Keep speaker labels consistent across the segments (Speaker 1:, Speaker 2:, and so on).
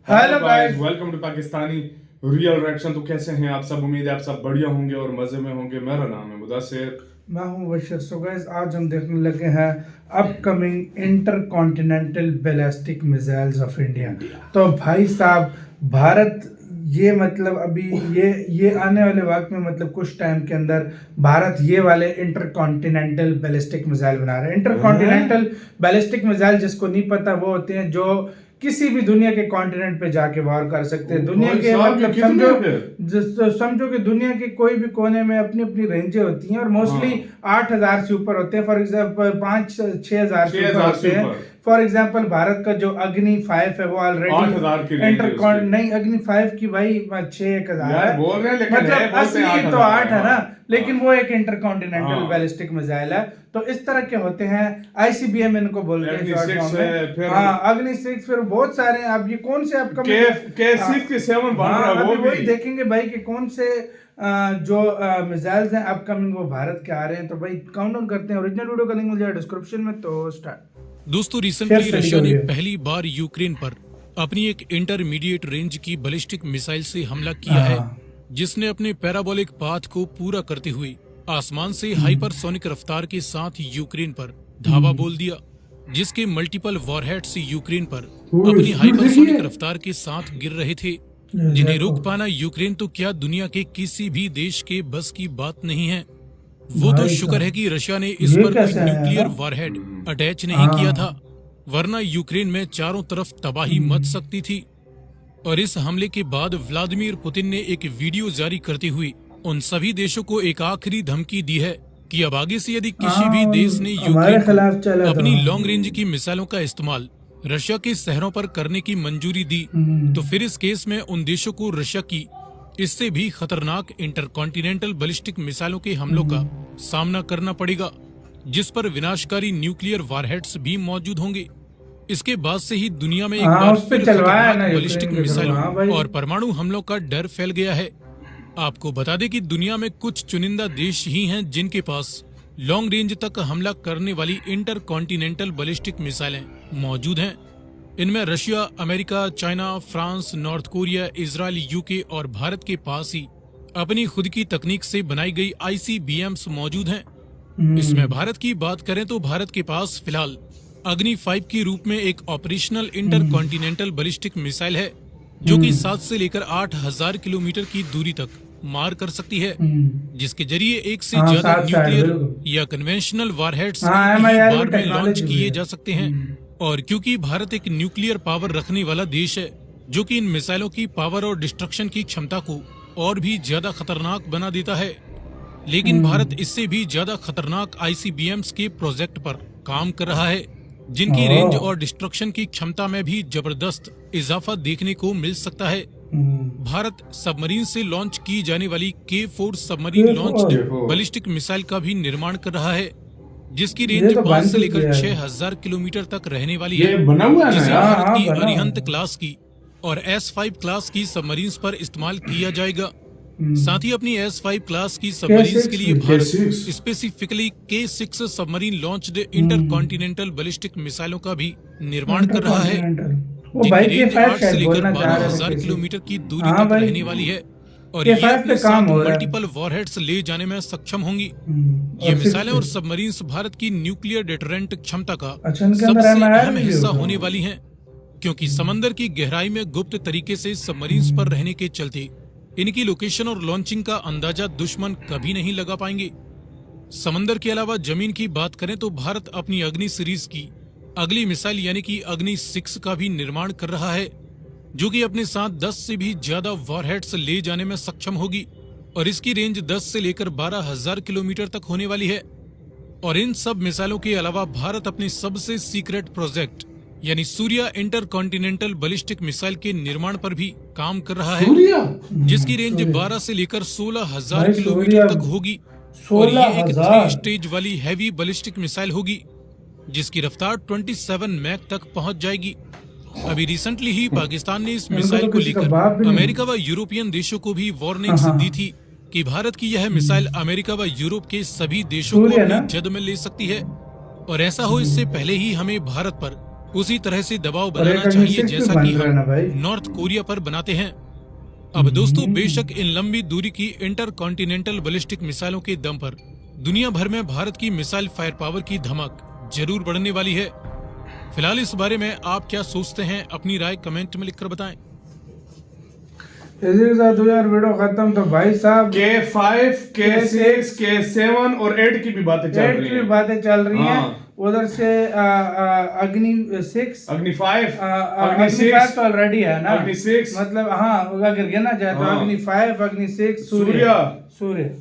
Speaker 1: Hello guys,
Speaker 2: welcome to Pakistani real reaction. तो कैसे हैं आप सब? उम्मीद है आप सब बढ़िया होंगे और मजे में होंगे। मेरा नाम है मुदस्सिर।
Speaker 1: मैं हूं बशर। सो गाइस, आज हम देखने लगे हैं upcoming intercontinental ballistic missiles of India. तो भाई साहब, भारत ये मतलब अभी ये आने वाले वक्त में मतलब कुछ टाइम के अंदर भारत ये वाले इंटरकॉन्टिनेंटल बैलिस्टिक मिसाइल बना रहे हैं। इंटरकॉन्टिनेंटल बैलिस्टिक मिसाइल जिसको नहीं पता, वो होते हैं जो किसी भी दुनिया के कॉन्टिनेंट पे जाके वार कर सकते हैं। दुनिया के मतलब समझो कि दुनिया के कोई भी कोने में अपनी अपनी रेंजें होती हैं और मोस्टली 8,000 से ऊपर होते हैं। फॉर एग्जाम्पल 5-6 हजार से ऊपर होते हैं। फॉर एग्जाम्पल भारत का जो अग्नि 5 है वो ऑलरेडी नहीं, अग्नि 5 की भाई 6-1,000 है, मतलब असली तो 8 है ना, लेकिन वो एक इंटरकॉन्टिनेंटल बैलिस्टिक मिसाइल है। तो इस तरह के होते हैं, ICBM इनको बोलते हैं शॉर्ट फॉर्म में। हाँ, अग्नि 6, फिर बहुत सारे हैं। अब ये कौन से आपका
Speaker 2: K7 बन रहा है, वो
Speaker 1: वही देखेंगे भाई कि कौन से जो मिसाइल्स हैं अपकमिंग वो भारत के आ रहे हैं। तो भाई काउंटडाउन करते हैं। ओरिजिनल वीडियो का लिंक मिल जाएगा डिस्क्रिप्शन में। तो स्टार्ट।
Speaker 3: दोस्तों, रिसेंटली रशिया ने पहली बार यूक्रेन पर अपनी एक इंटरमीडिएट रेंज की बैलिस्टिक मिसाइल से हमला किया है, जिसने अपने पैराबोलिक पाथ को पूरा करते हुए आसमान से हाइपरसोनिक रफ्तार के साथ यूक्रेन पर धावा बोल दिया, जिसके मल्टीपल वॉरहेड्स यूक्रेन पर अपनी हाइपरसोनिक रफ्तार के साथ गिर रहे थे, जिन्हें रोक पाना यूक्रेन तो क्या दुनिया के किसी भी देश के बस की बात नहीं है। वो तो शुक्र है कि रशिया ने इस पर कोई न्यूक्लियर वॉरहेड अटैच नहीं किया था, वरना यूक्रेन में चारों तरफ तबाही मच सकती थी। और इस हमले के बाद व्लादिमीर पुतिन ने एक वीडियो जारी करते हुए उन सभी देशों को एक आखिरी धमकी दी है कि अब आगे से यदि किसी भी देश ने यूक्रेन को अपनी लॉन्ग रेंज की मिसाइलों का इस्तेमाल रशिया के शहरों पर करने की मंजूरी दी, तो फिर इस केस में उन देशों को रशिया की इससे भी खतरनाक इंटरकॉन्टिनेंटल बैलिस्टिक मिसाइलों के हमलों का सामना करना पड़ेगा, जिस पर विनाशकारी न्यूक्लियर वारहेड्स भी मौजूद होंगे। इसके बाद से ही दुनिया में एक बार फिर खतरनाक बैलिस्टिक मिसाइलों और परमाणु हमलों का डर फैल गया है। आपको बता दें कि दुनिया में कुछ चुनिंदा देश ही हैं जिनके पास लॉन्ग रेंज तक हमला करने वाली इंटरकॉन्टिनेंटल बैलिस्टिक मिसाइलें मौजूद हैं। इनमें Russia, America, China, France, north Korea, Israel, UK और भारत के पास ही अपनी खुद की तकनीक से बनाई गई ICBMs मौजूद हैं। इसमें भारत की बात करें तो भारत के पास फिलहाल अग्नि 5 के रूप में एक ऑपरेशनल इंटरकॉन्टिनेंटल बैलिस्टिक मिसाइल है, जो कि 7 से लेकर 8,000 किलोमीटर की दूरी तक मार कर सकती है, जिसके जरिए एक से ज्यादा न्यूक्लियर या कन्वेंशनल वारहेड्स एक बार में लॉन्च किए जा सकते हैं। और क्योंकि भारत एक न्यूक्लियर पावर रखने वाला देश है, जो कि इन मिसाइलों की पावर और डिस्ट्रक्शन की क्षमता को और भी ज्यादा खतरनाक बना देता है, लेकिन भारत इससे भी ज्यादा खतरनाक ICBMs के प्रोजेक्ट पर काम कर रहा है, जिनकी रेंज और डिस्ट्रक्शन की क्षमता में भी जबरदस्त इजाफा देखने को मिल सकता है। भारत सबमरीन से लॉन्च की जाने वाली K4 submarine launch ballistic missile का भी निर्माण कर रहा है, जिसकी रेंज 5 से लेकर 6,000 किलोमीटर तक रहने वाली है, जिसे भारत की अरिहंत क्लास की और S5 क्लास की सबमरीन्स पर इस्तेमाल किया जाएगा। साथ ही अपनी S5 क्लास की सबमरीन्स के लिए Bharat specifically K6 submarine launched intercontinental ballistic मिसाइलों का भी निर्माण कर रहा है, जिनकी रेंज 8 से लेकर 12,000 किलोमीटर की दूरी तक रहने वाली है, और ये अपने साथ मल्टीपल वॉरहेड्स ले जाने में सक्षम होंगी। ये मिसाइलें और सबमरीन्स भारत की न्यूक्लियर डेटरेंट क्षमता का सबसे अहम हिस्सा होने वाली हैं, क्योंकि समंदर की गहराई में गुप्त तरीके से सबमरीन्स पर रहने के चलते इनकी लोकेशन और लॉन्चिंग का अंदाजा दुश्मन कभी नहीं लगा पाएंगे। समंदर के अलावा जमीन की बात करें तो भारत अपनी अग्नि सीरीज की अगली मिसाइल यानी कि अग्नि 6 का भी निर्माण कर रहा है, जो कि अपने साथ 10 से भी ज्यादा वॉरहेड्स ले जाने में सक्षम होगी, और इसकी रेंज 10 से लेकर 12,000 किलोमीटर तक होने वाली है। और इन सब मिसाइलों के अलावा भारत अपने सबसे सीक्रेट प्रोजेक्ट यानी सूर्या इंटरकॉन्टिनेंटल बैलिस्टिक मिसाइल के निर्माण पर भी काम कर रहा है, जिसकी रेंज 12 से लेकर 16,000 किलोमीटर तक होगी, और ये एक 3 स्टेज वाली हैवी बैलिस्टिक मिसाइल होगी, जिसकी रफ्तार 27 मैक तक पहुंच जाएगी। अभी रिसेंटली ही पाकिस्तान ने इस मिसाइल को लेकर अमेरिका व यूरोपियन देशों को भी वार्निंग्स दी थी कि भारत की यह मिसाइल अमेरिका व यूरोप के सभी देशों को अपनी जद में ले सकती है, और ऐसा हो इससे पहले ही हमें भारत पर उसी तरह से दबाव
Speaker 1: और एक
Speaker 3: बनाना चाहिए
Speaker 1: अग्नि-6 भी
Speaker 3: जैसा
Speaker 1: बन
Speaker 3: कि
Speaker 1: रहा है ना भाई।
Speaker 3: हम नॉर्थ कोरिया पर बनाते हैं। अब दोस्तों, बेशक इन लंबी दूरी की इंटर कॉन्टिनेंटल बैलिस्टिक मिसाइलों के दम पर दुनिया भर में भारत की मिसाइल फायर पावर की धमक जरूर बढ़ने वाली है। फिलहाल इस बारे में आप क्या सोचते हैं, अपनी राय कमेंट में लिखकर बताएं।
Speaker 1: इसी के साथ यार वीडियो खत्म। तो भाई साहब
Speaker 2: K5, K6, K7 और 8 की भी बातें चल
Speaker 1: 8
Speaker 2: रही
Speaker 1: की भी
Speaker 2: हैं।
Speaker 1: बातें चल रही हैं।
Speaker 2: हाँ।
Speaker 1: उधर से अग्नि 6
Speaker 2: अग्नि 5,
Speaker 1: अग्नि
Speaker 2: अग्नि
Speaker 1: 5
Speaker 2: 6,
Speaker 1: तो ऑलरेडी है ना।
Speaker 2: अग्नि 6,
Speaker 1: मतलब हाँ, अगर गिना जाए तो
Speaker 2: हाँ।
Speaker 1: अग्नि 5, अग्नि 6,
Speaker 2: सूर्य।
Speaker 1: सूर्य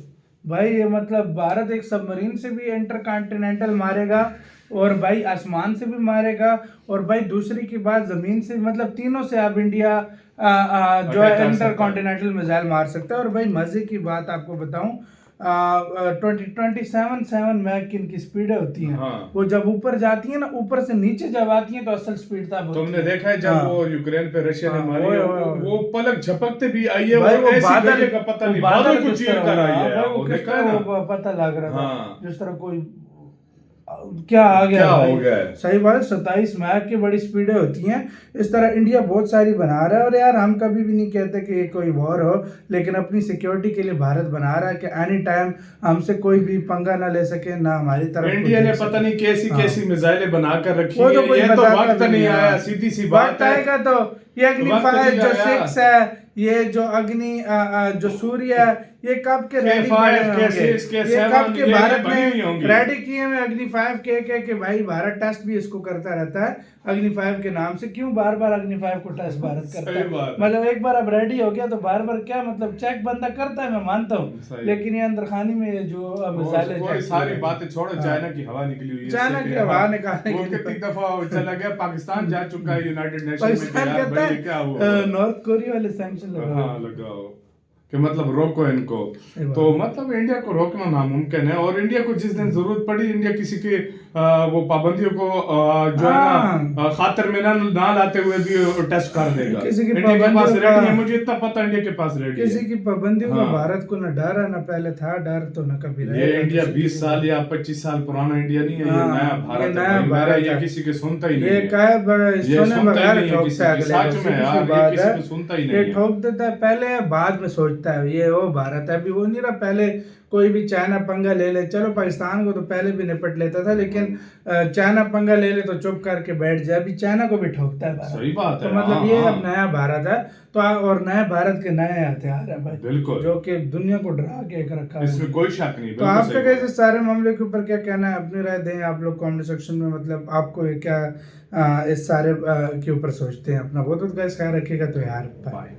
Speaker 1: भाई, ये मतलब भारत एक सबमरीन से भी इंटर कॉन्टिनेंटल मारेगा, और भाई आसमान से भी मारेगा, और भाई दूसरी की बात जमीन से, मतलब तीनों से आप इंडिया जो है
Speaker 2: अटैक कर
Speaker 1: इंटर
Speaker 2: सकता है।
Speaker 1: कॉन्टिनेंटल मिसाइल मार सकता है। और भाई मजे की बात आपको बताऊं, 27 मैक की इनकी स्पीडें होती हैं।
Speaker 2: हाँ।
Speaker 1: वो जब ऊपर जाती है ना, ऊपर से नीचे जब आती है तो असल स्पीड तब होती
Speaker 2: तुमने
Speaker 1: है।
Speaker 2: देखा है जब
Speaker 1: हाँ।
Speaker 2: वो यूक्रेन पे रशिया ने
Speaker 1: हाँ,
Speaker 2: मारी
Speaker 1: ओए,
Speaker 2: है,
Speaker 1: ओए, ओए।
Speaker 2: वो पलक झपकते भी आई है,
Speaker 1: भाई
Speaker 2: वो
Speaker 1: वो
Speaker 2: ऐसी
Speaker 1: बादल
Speaker 2: गई है का पता
Speaker 1: वो
Speaker 2: नहीं,
Speaker 1: बादल
Speaker 2: बादल को
Speaker 1: किस
Speaker 2: चीर
Speaker 1: तरह
Speaker 2: कर आई
Speaker 1: हुआ,
Speaker 2: है।
Speaker 1: भाई वो
Speaker 2: वो
Speaker 1: किस
Speaker 2: देखा है
Speaker 1: तरह
Speaker 2: ना?
Speaker 1: वो पता लग रहा था।
Speaker 2: हाँ।
Speaker 1: जिस तरह कोई क्या आ गया
Speaker 2: क्या
Speaker 1: भाई।
Speaker 2: हो गया है?
Speaker 1: सही बात है, 27 मैक की बड़ी स्पीडें होती हैं। इस तरह इंडिया बहुत सारी बना रहा है। और यार हम कभी भी नहीं कहते कि ये कोई वॉर हो, लेकिन अपनी सिक्योरिटी के लिए भारत बना रहा है कि एनी टाइम हमसे कोई भी पंगा ना ले सके, ना हमारी तरफ
Speaker 2: इंडिया
Speaker 1: कोई
Speaker 2: ने
Speaker 1: देख
Speaker 2: पता
Speaker 1: सके।
Speaker 2: नहीं कैसी
Speaker 1: हाँ।
Speaker 2: कैसी मिसाइलें बनाकर रखी
Speaker 1: वो तो
Speaker 2: है।
Speaker 1: कोई
Speaker 2: ये तो
Speaker 1: बताता
Speaker 2: वक्त
Speaker 1: भी
Speaker 2: नहीं
Speaker 1: है।
Speaker 2: आया, सीधी सी बात
Speaker 1: वक्त
Speaker 2: है।
Speaker 1: आएगा तो ये अग्नि
Speaker 2: वक्त
Speaker 1: 5
Speaker 2: नहीं
Speaker 1: जो
Speaker 2: आया।
Speaker 1: 6 है, ये जो अग्नि जो सूर्य है, ये कब के रेडी
Speaker 2: K5,
Speaker 1: पड़े होंगे?
Speaker 2: K6, K7
Speaker 1: ये कब के
Speaker 2: ये
Speaker 1: भारत
Speaker 2: बनी हुई
Speaker 1: ने
Speaker 2: होंगी।
Speaker 1: रेडी किए हुए अग्नि 5 के भाई भारत टेस्ट भी इसको करता रहता है अग्नि 5 के नाम से। क्यों बार बार अग्नि 5 को टेस्ट भारत करता
Speaker 2: सही बात
Speaker 1: है?
Speaker 2: है।
Speaker 1: मतलब एक बार अब रेडी हो गया तो बार बार क्या मतलब चेक बंदा करता है, मैं मानता हूँ,
Speaker 2: सही।
Speaker 1: लेकिन ये अंदरखानी में जो मिसाइलें
Speaker 2: कोई
Speaker 1: check
Speaker 2: सारी
Speaker 1: की
Speaker 2: बातें छोड़ो,
Speaker 1: हाँ।
Speaker 2: चाइना की हवा निकली हुई है।
Speaker 1: चाइना
Speaker 2: इससे
Speaker 1: की
Speaker 2: क्या
Speaker 1: हवा
Speaker 2: है?
Speaker 1: निकालने
Speaker 2: वो
Speaker 1: के लिए
Speaker 2: कितनी दफा चला गया, पाकिस्तान जा चुका है यूनाइटेड नेशन में।
Speaker 1: पाकिस्तान
Speaker 2: कि यार
Speaker 1: कहता
Speaker 2: भाई ये क्या हुआ?
Speaker 1: है नॉर्थ कोरिया वाले सैंक्शन लगाओ।
Speaker 2: हाँ लगाओ, कि मतलब रोको इनको।
Speaker 1: बात
Speaker 2: तो मतलब इंडिया को रोकना नामुमकिन है। और इंडिया को जिस दिन जरूरत पड़ी, इंडिया किसी के वो पाबंदियों को जो है ना खातर में ना लाते हुए भी टेस्ट कर देगा।
Speaker 1: किसी की
Speaker 2: इंडिया के पास
Speaker 1: पाबंदियों
Speaker 2: रेडी
Speaker 1: का-
Speaker 2: है, मुझे इतना पता इंडिया के पास रेडी
Speaker 1: किसी
Speaker 2: है।
Speaker 1: की पाबंदियों का
Speaker 2: हाँ।
Speaker 1: भारत को न डर है, न पहले था डर, तो न कभी
Speaker 2: ये
Speaker 1: रहेगा
Speaker 2: इंडिया
Speaker 1: किसी
Speaker 2: 20
Speaker 1: की।
Speaker 2: साल या 25 साल पुराना इंडिया नहीं है, ये
Speaker 1: हाँ,
Speaker 2: नया
Speaker 1: ये
Speaker 2: भारत है
Speaker 1: नया
Speaker 2: भाई। मेरा
Speaker 1: भारत
Speaker 2: ये
Speaker 1: है।
Speaker 2: किसी के सुनता ही नहीं
Speaker 1: ये
Speaker 2: है।
Speaker 1: क्या है
Speaker 2: ये
Speaker 1: सुने
Speaker 2: सुनता ही
Speaker 1: बगैर
Speaker 2: नहीं है
Speaker 1: ठोकता
Speaker 2: किसी
Speaker 1: है
Speaker 2: की।
Speaker 1: अगले
Speaker 2: सच
Speaker 1: को,
Speaker 2: में
Speaker 1: सीधी
Speaker 2: यार,
Speaker 1: सी
Speaker 2: ये
Speaker 1: बात
Speaker 2: किसी
Speaker 1: है।
Speaker 2: को सुनता ही
Speaker 1: ये
Speaker 2: नहीं है।
Speaker 1: ठोक देता है पहले, बाद में सोचता है ये वो भारत है। अभी वो नहीं रहा, पहले कोई भी चाइना पंगा ले ले, चलो पाकिस्तान को तो पहले भी निपट लेता था, लेकिन चाइना पंगा ले ले तो चुप करके बैठ जाए। अभी चाइना को भी ठोकता है भारत।
Speaker 2: सही बात है।
Speaker 1: तो मतलब
Speaker 2: हाँ,
Speaker 1: ये
Speaker 2: हाँ।
Speaker 1: अब नया भारत है। तो और नए भारत के नए हथियार है भाई,
Speaker 2: बिल्कुल।
Speaker 1: जो कि दुनिया को डरा के एक रखा है।
Speaker 2: इसमें कोई शक नहीं।
Speaker 1: तो
Speaker 2: बिल्कुल
Speaker 1: आपका
Speaker 2: सही
Speaker 1: कैसे
Speaker 2: बात।
Speaker 1: सारे मामले के ऊपर क्या कहना है, अपनी राय दें आप लोग कमेंट सेक्शन में। मतलब आपको ये क्या इस सारे के ऊपर सोचते हैं अपना। वो तो गाइस ख्याल रखिएगा। तो यार बाय।